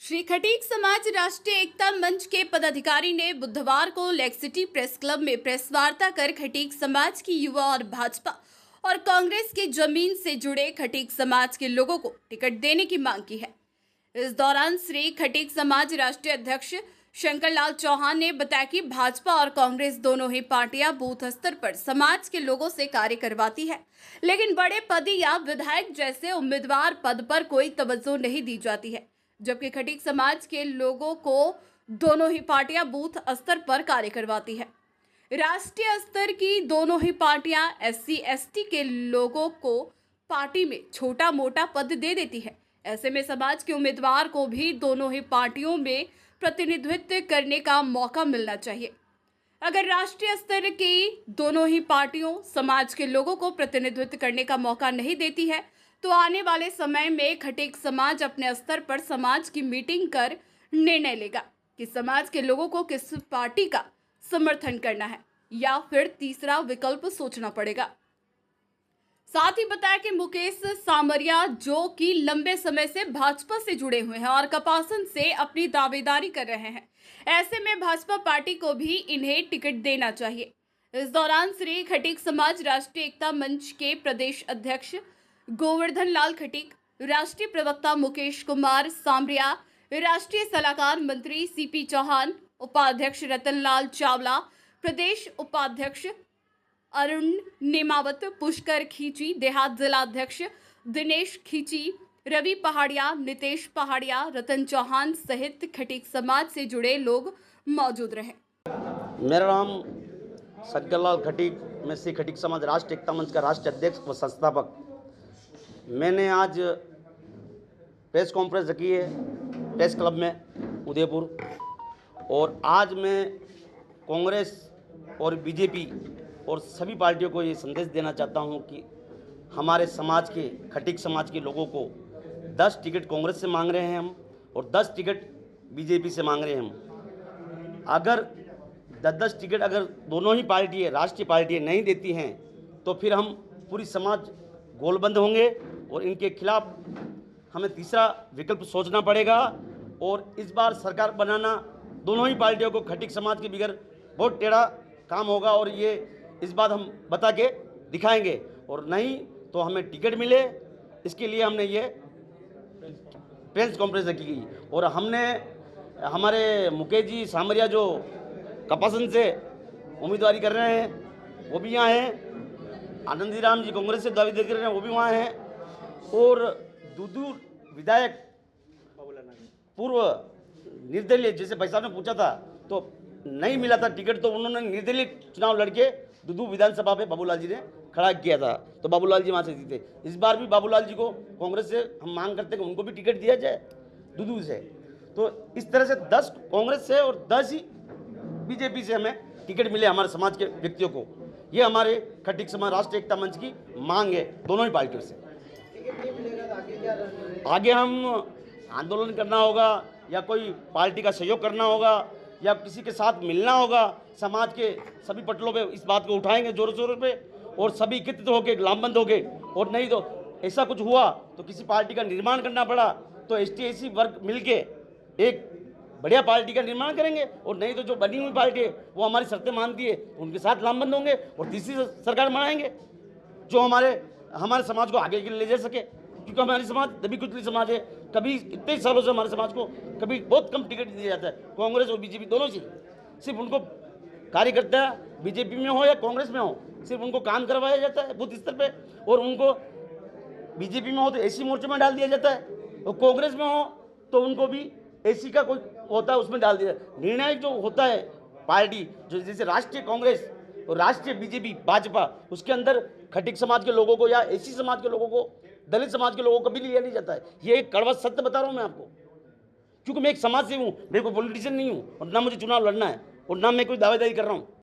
श्री खटीक समाज राष्ट्रीय एकता मंच के पदाधिकारी ने बुधवार को लेक सिटी प्रेस क्लब में प्रेस वार्ता कर खटीक समाज की युवा और भाजपा और कांग्रेस की जमीन से जुड़े खटीक समाज के लोगों को टिकट देने की मांग की है। इस दौरान श्री खटीक समाज राष्ट्रीय अध्यक्ष शंकरलाल चौहान ने बताया कि भाजपा और कांग्रेस दोनों ही पार्टियां बूथ स्तर पर समाज के लोगों से कार्य करवाती है, लेकिन बड़े पद या विधायक जैसे उम्मीदवार पद पर कोई तवज्जो नहीं दी जाती है, जबकि खटीक समाज के लोगों को दोनों ही पार्टियां बूथ स्तर पर कार्य करवाती है। राष्ट्रीय स्तर की दोनों ही पार्टियां SC/ST के लोगों को पार्टी में छोटा मोटा पद दे देती है। ऐसे में समाज के उम्मीदवार को भी दोनों ही पार्टियों में प्रतिनिधित्व करने का मौका मिलना चाहिए। अगर राष्ट्रीय स्तर की दोनों ही पार्टियों समाज के लोगों को प्रतिनिधित्व करने का मौका नहीं देती है, तो आने वाले समय में खटीक समाज अपने स्तर पर समाज की मीटिंग कर निर्णय लेगा कि समाज के लोगों को किस पार्टी का समर्थन करना है या फिर तीसरा विकल्प सोचना पड़ेगा। साथ ही बताया कि मुकेश सामरिया, जो कि लंबे समय से भाजपा से जुड़े हुए हैं और कपासन से अपनी दावेदारी कर रहे हैं, ऐसे में भाजपा पार्टी को भी इन्हें टिकट देना चाहिए। इस दौरान श्री खटीक समाज राष्ट्रीय एकता मंच के प्रदेश अध्यक्ष गोवर्धन लाल खटीक, राष्ट्रीय प्रवक्ता मुकेश कुमार सामरिया, राष्ट्रीय सलाहकार मंत्री CP चौहान, उपाध्यक्ष रतनलाल चावला, प्रदेश उपाध्यक्ष अरुण नेमावत, पुष्कर खींची, देहात जिला अध्यक्ष दिनेश खींची, रवि पहाड़िया, नितेश पहाड़िया, रतन चौहान सहित खटीक समाज से जुड़े लोग मौजूद रहे। मेरा नाम शंकरलाल खटीक, मैं श्री खटीक समाज राष्ट्रीय एकता मंच का राष्ट्रीय अध्यक्ष व संस्थापक। मैंने आज प्रेस कॉन्फ्रेंस रखी है प्रेस क्लब में उदयपुर, और आज मैं कांग्रेस और बीजेपी और सभी पार्टियों को ये संदेश देना चाहता हूँ कि हमारे समाज के खटीक समाज के लोगों को 10 टिकट कांग्रेस से मांग रहे हैं हम, और 10 टिकट बीजेपी से मांग रहे हैं हम। अगर 10-10 टिकट अगर दोनों ही पार्टियाँ राष्ट्रीय पार्टियाँ नहीं देती हैं, तो फिर हम पूरी समाज गोलबंद होंगे और इनके खिलाफ हमें तीसरा विकल्प सोचना पड़ेगा। और इस बार सरकार बनाना दोनों ही पार्टियों को खटीक समाज के बगैर बहुत टेढ़ा काम होगा, और ये इस बात हम बता के दिखाएंगे, और नहीं तो हमें टिकट मिले, इसके लिए हमने ये प्रेस कॉन्फ्रेंस रखी गई। और हमने हमारे मुकेश जी सामरिया जो कपासन से उम्मीदवारी कर रहे हैं वो भी यहाँ हैं, आनंदी राम जी कांग्रेस से दावेदारी कर रहे हैं वो भी वहाँ हैं, और दूदू विधायक पूर्व निर्दलीय, जैसे भाई साहब ने पूछा था तो नहीं मिला था टिकट, तो उन्होंने निर्दलीय चुनाव लड़के दुदू विधानसभा पे बाबूलाल जी ने खड़ा किया था, तो बाबूलाल जी वहाँ से जीते। इस बार भी बाबूलाल जी को कांग्रेस से हम मांग करते हैं कि उनको भी टिकट दिया जाए दुदू से। तो इस तरह से 10 कांग्रेस से और 10 ही बीजेपी से हमें टिकट मिले हमारे समाज के व्यक्तियों को। ये हमारे खटीक समाज राष्ट्रीय एकता मंच की मांग है दोनों ही पार्टियों से। आगे हम आंदोलन करना होगा, या कोई पार्टी का सहयोग करना होगा, या किसी के साथ मिलना होगा, समाज के सभी पटलों पे इस बात को उठाएंगे जोरों शोरों पे, और सभी एकत्रित होकर लामबंद होके। और नहीं तो ऐसा कुछ हुआ तो किसी पार्टी का निर्माण करना पड़ा तो ST/SC वर्ग मिलके एक बढ़िया पार्टी का निर्माण करेंगे, और नहीं तो जो बनी हुई पार्टी है वो हमारी शर्तें मानती है उनके साथ लामबंद होंगे और तीसरी सरकार बनाएंगे जो हमारे समाज को आगे के लिए ले जा सके। क्योंकि हमारी समाज दबी कुचली समाज है, कभी इतने सालों से हमारे समाज को कभी बहुत कम टिकट दिया जाता है, कांग्रेस और बीजेपी दोनों से। सिर्फ उनको कार्यकर्ता बीजेपी में हो या कांग्रेस में हो, सिर्फ उनको काम करवाया जाता है बूथ स्तर पे, और उनको बीजेपी में हो तो SC मोर्चे में डाल दिया जाता है, और कांग्रेस में हो तो उनको भी SC का कोई होता है उसमें डाल दिया। निर्णायक जो होता है पार्टी, जो जैसे राष्ट्रीय कांग्रेस और राष्ट्रीय बीजेपी भाजपा, उसके अंदर खटीक समाज के लोगों को या SC समाज के लोगों को, दलित समाज के लोगों को कभी लिया नहीं जाता है। ये एक कड़वा सत्य बता रहा हूँ मैं आपको, क्योंकि मैं एक समाज से हूँ, मैं कोई पॉलिटिशियन नहीं हूँ, और ना मुझे चुनाव लड़ना है, और ना मैं कोई दावेदारी कर रहा हूँ।